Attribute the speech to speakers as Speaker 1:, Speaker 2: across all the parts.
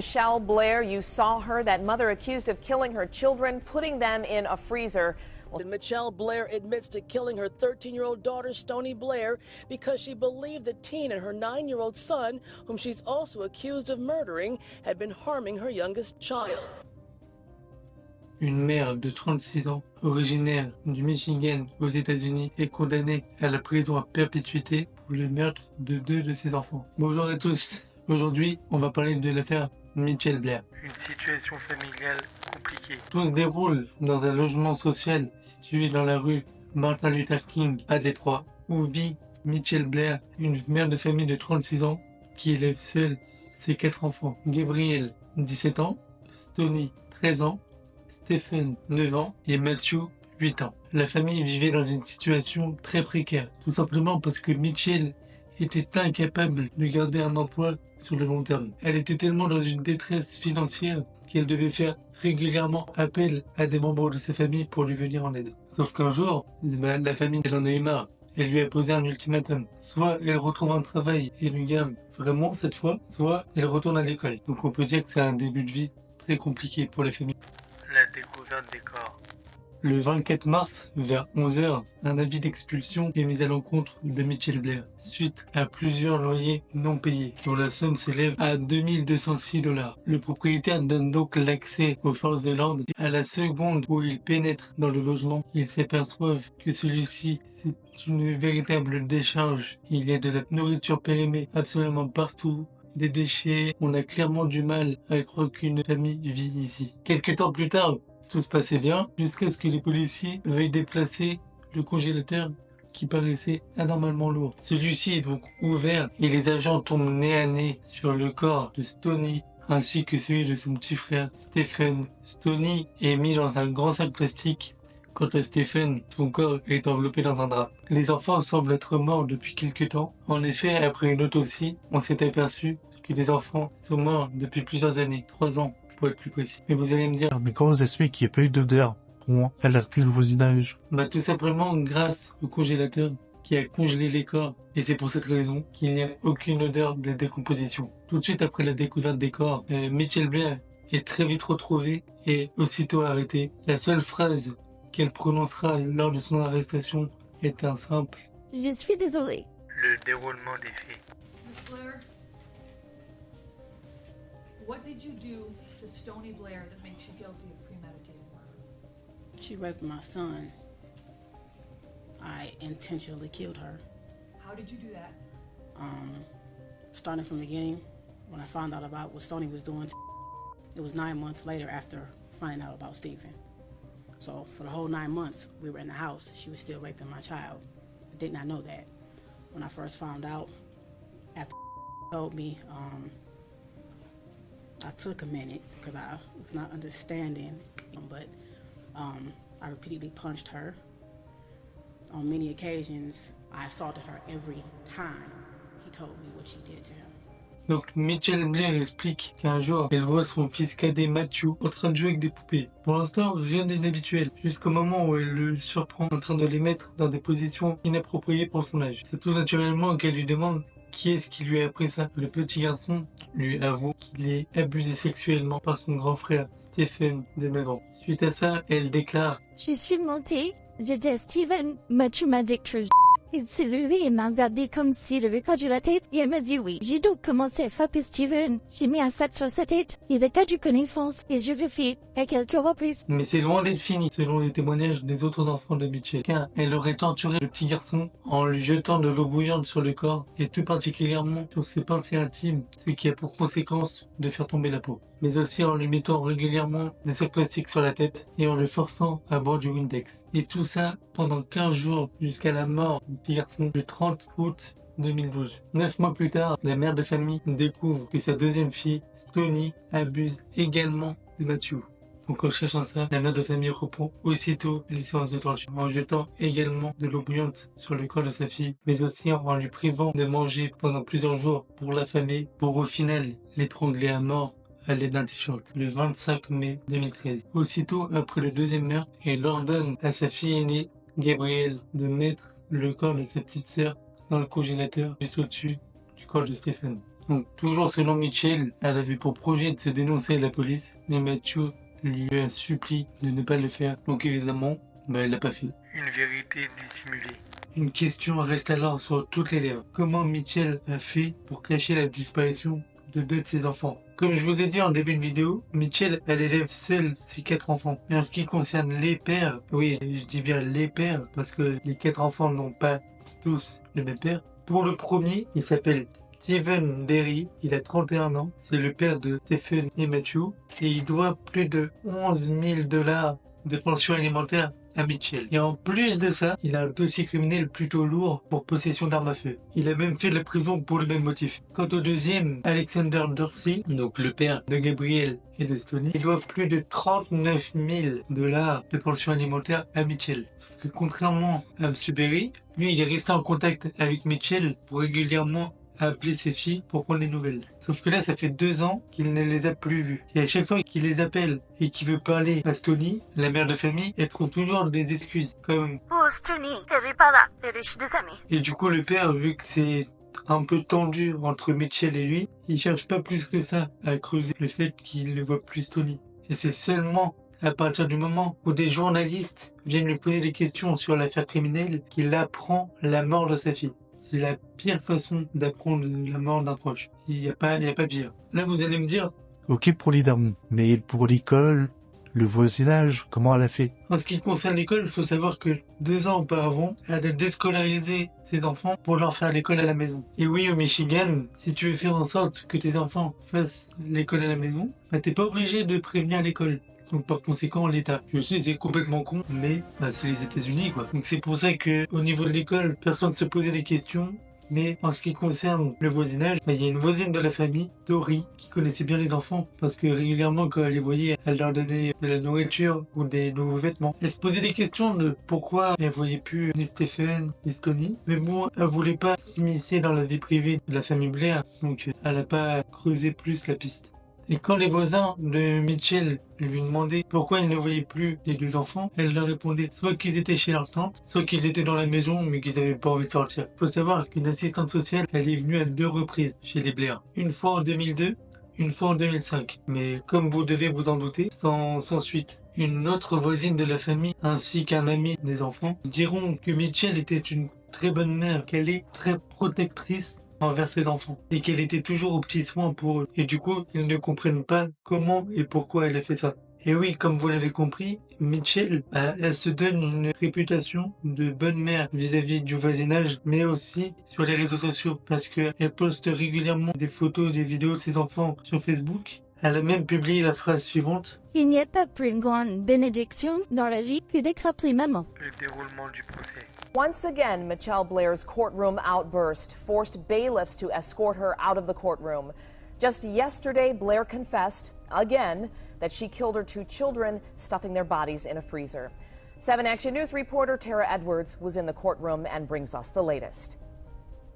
Speaker 1: Michelle Blair, you saw her, that mother accused of killing her children, putting them in a freezer.
Speaker 2: Michelle Blair admits to killing her 13-year-old daughter, Stony Blair, because she believed the teen and her 9-year-old son, whom she's also accused of murdering, had been harming her youngest child.
Speaker 3: Une mère de 36 ans, originaire du Michigan aux États-Unis, est condamnée à la prison à perpétuité pour le meurtre de 2 de ses enfants. Bonjour à tous, aujourd'hui on va parler de l'affaire Michelle Blair. Une situation familiale compliquée. Tout se déroule dans un logement social situé dans la rue Martin Luther King à Détroit, où vit Michelle Blair, une mère de famille de 36 ans qui élève seule ses 4 enfants. Gabriel, 17 ans, Stony, 13 ans, Stephen, 9 ans, et Matthew, 8 ans. La famille vivait dans une situation très précaire, tout simplement parce que Michelle était incapable de garder un emploi sur le long terme. Elle était tellement dans une détresse financière qu'elle devait faire régulièrement appel à des membres de sa famille pour lui venir en aide. Sauf qu'un jour, la famille, elle en a eu marre. Elle lui a posé un ultimatum. Soit elle retrouve un travail et lui garde vraiment cette fois, soit elle retourne à l'école. Donc on peut dire que c'est un début de vie très compliqué pour les familles. La découverte des corps. Le 24 mars, vers 11h, un avis d'expulsion est mis à l'encontre de Michelle Blair, suite à plusieurs loyers non payés, dont la somme s'élève à 2206 $. Le propriétaire donne donc l'accès aux forces de l'ordre. À la seconde où ils pénètrent dans le logement, ils s'aperçoivent que celui-ci, c'est une véritable décharge. Il y a de la nourriture périmée absolument partout, des déchets. On a clairement du mal à croire qu'une famille vit ici. Quelques temps plus tard, tout se passait bien, jusqu'à ce que les policiers veuillent déplacer le congélateur qui paraissait anormalement lourd. Celui-ci est donc ouvert et les agents tombent nez à nez sur le corps de Stony ainsi que celui de son petit frère Stephen. Stony est mis dans un grand sac plastique. Quant à Stephen, son corps est enveloppé dans un drap. Les enfants semblent être morts depuis quelque temps. En effet, après une autopsie, on s'est aperçu que les enfants sont morts depuis plusieurs années, 3 ans pour être plus précis. Mais vous allez me dire,
Speaker 4: mais comment ça se fait qu'il n'y a pas eu d'odeur pour moi, alerter le voisinage?
Speaker 3: tout simplement grâce au congélateur qui a congelé les corps. Et c'est pour cette raison qu'il n'y a aucune odeur de décomposition. Tout de suite après la découverte des corps, Michelle Blair est très vite retrouvée et aussitôt arrêtée. La seule phrase qu'elle prononcera lors de son arrestation est un simple
Speaker 5: « Je suis désolée ».
Speaker 3: Le déroulement des faits.
Speaker 6: Miss Blair, what did you do to Stony Blair that makes you guilty of premeditated murder?
Speaker 7: She raped my son. I intentionally killed her.
Speaker 6: How did you do that?
Speaker 7: Starting from the beginning, when I found out about what Stony was doing, it was 9 months later after finding out about Stephen. So for the whole 9 months we were in the house, she was still raping my child. I did not know that. When I first found out, after told me, I took a minute because I was not understanding, but I repeatedly punched her. On many occasions, I assaulted her every time he told me what she did to him.
Speaker 3: Donc Michelle Blair explique qu'un jour, elle voit son fils cadet Matthew en train de jouer avec des poupées. Pour l'instant, rien d'inhabituel, jusqu'au moment où elle le surprend en train de les mettre dans des positions inappropriées pour son âge. C'est tout naturellement qu'elle lui demande qui est-ce qui lui a appris ça. Le petit garçon lui avoue qu'il est abusé sexuellement par son grand frère Stephen de 9 ans. Suite à ça, elle déclare
Speaker 5: « Je suis montée, j'ai dit Steven, Mathieu m'a dit que il s'est levé et m'a regardé comme s'il avait perdu la tête et elle m'a dit oui. J'ai donc commencé à frapper Steven, j'ai mis un sac sur sa tête, il a perdu connaissance et je l'ai fait à quelques reprises. »
Speaker 3: Mais c'est loin d'être fini, selon les témoignages des autres enfants de Michelle, car elle aurait torturé le petit garçon en lui jetant de l'eau bouillante sur le corps et tout particulièrement sur ses parties intimes, ce qui a pour conséquence de faire tomber la peau. Mais aussi en lui mettant régulièrement des sacs plastiques sur la tête et en le forçant à boire du Windex. Et tout ça pendant 15 jours jusqu'à la mort du petit garçon le 30 août 2012. 9 mois plus tard, la mère de famille découvre que sa deuxième fille, Stony, abuse également de Matthew. Donc en cherchant ça, la mère de famille reprend aussitôt les séances de torture, en jetant également de l'eau bouillante sur le corps de sa fille, mais aussi en lui privant de manger pendant plusieurs jours pour l'affamer, pour au final l'étrangler à mort à l'aide d'un t-shirt, le 25 mai 2013. Aussitôt après le deuxième meurtre, elle ordonne à sa fille aînée, Gabrielle, de mettre le corps de sa petite sœur dans le congélateur juste au-dessus du corps de Stephen. Donc toujours selon Mitchell, elle avait pour projet de se dénoncer à la police, mais Matthew lui a supplié de ne pas le faire. Donc évidemment, elle l'a pas fait. Une vérité dissimulée. Une question reste alors sur toutes les lèvres. Comment Mitchell a fait pour cacher la disparition de 2 de ses enfants? Comme je vous ai dit en début de vidéo, Mitchell, elle élève seule ses 4 enfants. Et en ce qui concerne les pères, oui, je dis bien les pères, parce que les 4 enfants n'ont pas tous le même père. Pour le premier, il s'appelle Stephen Berry, il a 31 ans, c'est le père de Stephen et Matthew, et il doit plus de 11 000 $ de pension alimentaire à Mitchell. Et en plus de ça, il a un dossier criminel plutôt lourd pour possession d'armes à feu. Il a même fait de la prison pour le même motif. Quant au deuxième, Alexander Dorsey, donc le père de Gabriel et de Stoney, il doit plus de 39 000 $ de pension alimentaire à Mitchell. Sauf que contrairement à M. Berry, lui il est resté en contact avec Mitchell pour régulièrement appeler ses filles pour prendre des nouvelles. Sauf que là, ça fait 2 ans qu'il ne les a plus vues. Et à chaque fois qu'il les appelle et qu'il veut parler à Stoney, la mère de famille, elle trouve toujours des excuses. Comme
Speaker 5: Oh, Stoney, elle est pas là. Je suis désolée.
Speaker 3: Et du coup, le père, vu que c'est un peu tendu entre Mitchell et lui, il cherche pas plus que ça à creuser le fait qu'il ne voit plus Stoney. Et c'est seulement à partir du moment où des journalistes viennent lui poser des questions sur l'affaire criminelle qu'il apprend la mort de sa fille. C'est la pire façon d'apprendre la mort d'un proche. Il n'y a pas pire. Là, vous allez me dire,
Speaker 4: Ok pour les dames, mais pour l'école, le voisinage, comment elle a fait?
Speaker 3: en ce qui concerne l'école, il faut savoir que 2 ans auparavant, elle a déscolarisé ses enfants pour leur faire l'école à la maison. Et oui, au Michigan, si tu veux faire en sorte que tes enfants fassent l'école à la maison, t'es pas obligé de prévenir l'école. Donc par conséquent, l'État. Je sais, c'est complètement con, mais c'est les États-Unis, quoi. Donc c'est pour ça que au niveau de l'école, personne ne se posait des questions. Mais en ce qui concerne le voisinage, il y a une voisine de la famille, Tori, qui connaissait bien les enfants, parce que régulièrement, quand elle les voyait, elle leur donnait de la nourriture ou des nouveaux vêtements. Elle se posait des questions de pourquoi elle voyait plus ni Stephen ni Stoney, mais bon, elle voulait pas s'immiscer dans la vie privée de la famille Blair, donc elle n'a pas creusé plus la piste. Et quand les voisins de Mitchell lui demandaient pourquoi ils ne voyaient plus les 2 enfants, elle leur répondait soit qu'ils étaient chez leur tante, soit qu'ils étaient dans la maison mais qu'ils n'avaient pas envie de sortir. Faut savoir qu'une assistante sociale, elle est venue à 2 reprises chez les Blair. Une fois en 2002, une fois en 2005. Mais comme vous devez vous en douter, sans suite. Une autre voisine de la famille ainsi qu'un ami des enfants diront que Mitchell était une très bonne mère, qu'elle est très protectrice envers ses enfants et qu'elle était toujours aux petits soins pour eux. Et du coup, ils ne comprennent pas comment et pourquoi elle a fait ça. Et oui, comme vous l'avez compris, Mitchell, elle se donne une réputation de bonne mère vis-à-vis du voisinage, mais aussi sur les réseaux sociaux, parce qu'elle poste régulièrement des photos et des vidéos de ses enfants sur Facebook. Elle a même publié la phrase suivante.
Speaker 5: Il n'y a pas plus une grande bénédiction dans la vie que d'être appelé maman.
Speaker 3: Le déroulement du procès.
Speaker 1: Once again, Mitchell Blair's courtroom outburst forced bailiffs to escort her out of the courtroom. Just yesterday, Blair confessed, again, that she killed her 2 children, stuffing their bodies in a freezer. 7 Action News reporter Tara Edwards was in the courtroom and brings us the latest.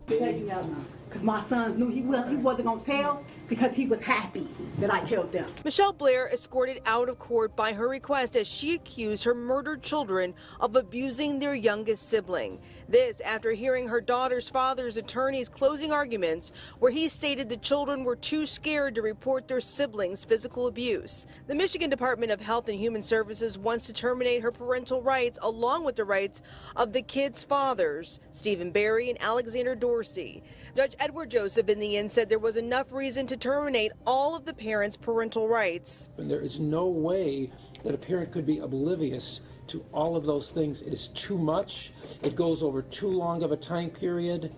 Speaker 8: Because my son knew he wasn't going to tell because he was happy that I killed them.
Speaker 2: Michelle Blair escorted out of court by her request as she accused her murdered children of abusing their youngest sibling. This after hearing her daughter's father's attorney's closing arguments, where he stated the children were too scared to report their siblings' physical abuse. The Michigan Department of Health and Human Services wants to terminate her parental rights along with the rights of the kids' fathers, Stephen Berry and Alexander Dorsey. Judge Edward Joseph in the end said there was enough reason to terminate all of the parents' parental rights.
Speaker 9: And there is no way that a parent could be oblivious to all of those things. It is too much. It goes over too long of a time period.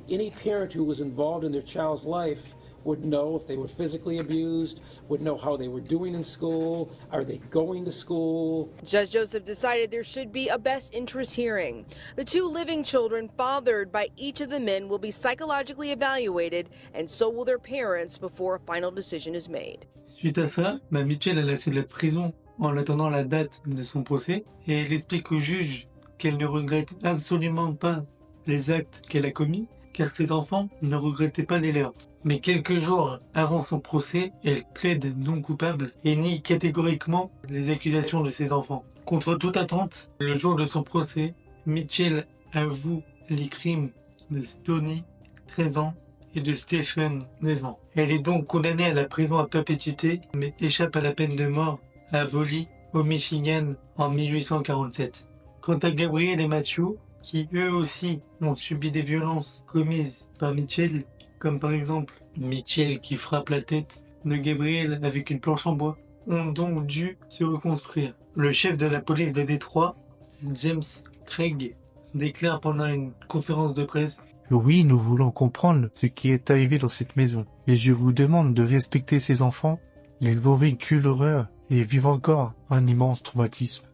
Speaker 9: Any parent who was involved in their child's life would know if they were physically abused, would know how they were doing in school, are they going to school.
Speaker 2: Judge Joseph decided there should be a best interest hearing. The 2 living children fathered by each of the men will be psychologically evaluated, and so will their parents before a final decision is made.
Speaker 3: Suite à ça, Mitchell elle a fait de la prison en attendant la date de son procès et elle explique au juge qu'elle ne regrette absolument pas les actes qu'elle a commis car ses enfants ne regrettaient pas les leurs. Mais quelques jours avant son procès, elle plaide non coupable et nie catégoriquement les accusations de ses enfants. Contre toute attente, le jour de son procès, Mitchell avoue les crimes de Stoney, 13 ans, et de Stephen, 9 ans. Elle est donc condamnée à la prison à perpétuité, mais échappe à la peine de mort à Bolly, au Michigan, en 1847. Quant à Gabriel et Matthew, qui eux aussi ont subi des violences commises par Mitchell, comme par exemple Mitchell qui frappe la tête de Gabriel avec une planche en bois, ont donc dû se reconstruire. Le chef de la police de Détroit, James Craig, déclare pendant une conférence de presse:
Speaker 4: Oui, nous voulons comprendre ce qui est arrivé dans cette maison, mais je vous demande de respecter ces enfants. Ils ont vécu l'horreur et vivent encore un immense traumatisme.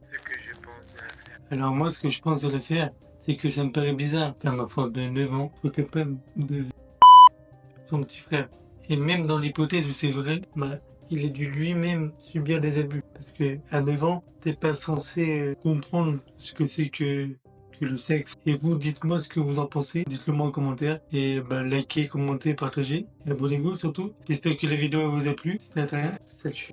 Speaker 3: Alors moi, ce que je pense de le faire, c'est que ça me paraît bizarre qu'un enfant de 9 ans soit capable de son petit frère. Et même dans l'hypothèse où c'est vrai, il a dû lui-même subir des abus. Parce que à 9 ans, t'es pas censé comprendre ce que c'est que le sexe. Et vous, dites-moi ce que vous en pensez, dites-le moi en commentaire. Et likez, commentez, partagez. Et abonnez-vous surtout. J'espère que la vidéo vous a plu. C'était Adrien. Salut.